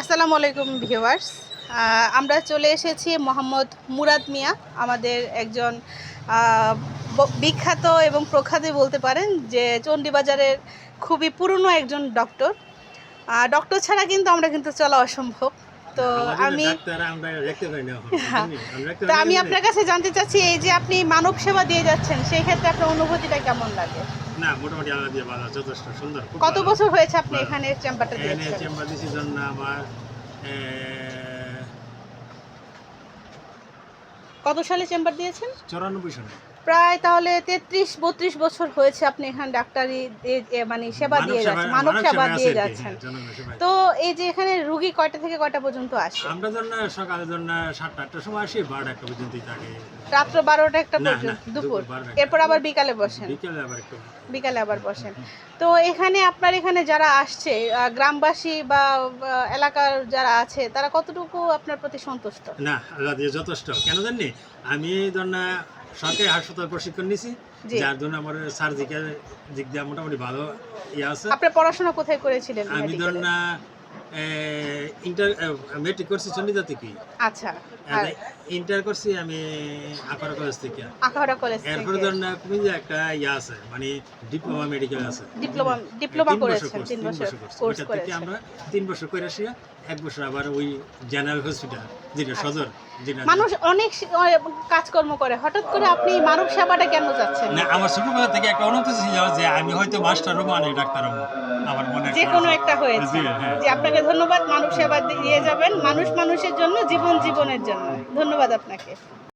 আসসালামু আলাইকুম ভিউয়ার্স। আমরা চলে এসেছি মোহাম্মদ মুরাদ মিয়া, আমাদের একজন বিখ্যাত এবং প্রখ্যাত বলতে পারেন যে চণ্ডীবাজারের খুবই পুরনো একজন ডক্টর। ডক্টর ছাড়া কিন্তু আমরা চলা অসম্ভব। তো আমি আমি আপনার কাছে জানতে চাচ্ছি, এই যে আপনি মানব সেবা দিয়ে যাচ্ছেন, সেই ক্ষেত্রে আপনার অনুভূতিটা কেমন লাগে? না, মোটামুটি আল্লাহ দিয়ে ভালো, যথেষ্ট সুন্দর। কত বছর হয়েছে আপনি এখানে চেম্বারটা এখানে দিয়েছেন? চেম্বার দিছি জন্য আমার কত সালে চেম্বার দিয়েছেন? 94 সালে। প্রায় তাহলে 33-32 বছর হয়েছে আপনি এখানে ডাক্তারি মানে সেবা দিয়ে যাচ্ছেন, মানব সেবা দিয়ে যাচ্ছেন। তো এই যে এখানে রুগী কয়টা থেকে কয়টা পর্যন্ত আসে? আমরা জন্য সকালের জন্য 7টা-8টার সময় আসি, 12টা পর্যন্তই থাকে। রাত্র 12টা-1টা পর্যন্ত, দুপুর, এরপর আবার বিকালে বসেন? বিকালে আবার বসেন। তো এখানে আপনার এখানে যারা আসছে, গ্রামবাসী বা এলাকার যারা আছে, তারা কতটুকু আপনার প্রতি সন্তুষ্ট? না, আল্লাহ দিয়ে যথেষ্ট। কেন জানেন, আমি ধরুন সরকারি হাসপাতাল প্রশিক্ষণ নিছি, যার জন্য আমার সার্জিক্যাল দিক দিয়ে মোটামুটি ভালো আছে। আপনার পড়াশোনা কোথায় করেছিলেন? আমি ধরুন মেট্রিক করছি চন্ডিদা থেকে। আচ্ছা। ইন্টার করছি আমি আখাউড়া কলেজ থেকে। আখাউড়া কলেজ থেকে। এরপরে ধরুন তুমি যে একটা আছে, মানে ডিপ্লোমা মেডিকেল আছে। ডিপ্লোমা করেছেন, 3 বছর কোর্স করেছি। আমরা 3 বছর করে আসি, 1 বছর আবার ওই জেনারেল হসপিটাল, যেটা সদর। মানুষ অনেক কাজকর্ম করে, হঠাৎ করে আপনি মানব সেবাটা কেন যাচ্ছেন? না, আমার ছোটবেলা থেকে একটা অনুভূতি ছিল যে আমি হয়তো মাস্টার হবো, আর ডাক্তার হবো, আমার মনে যে কোনো একটা হয়েছে। যে আপনাকে ধন্যবাদ, মানব সেবা দিয়ে যাবেন, মানুষের জন্য, জীবনের জন্য। ধন্যবাদ আপনাকে।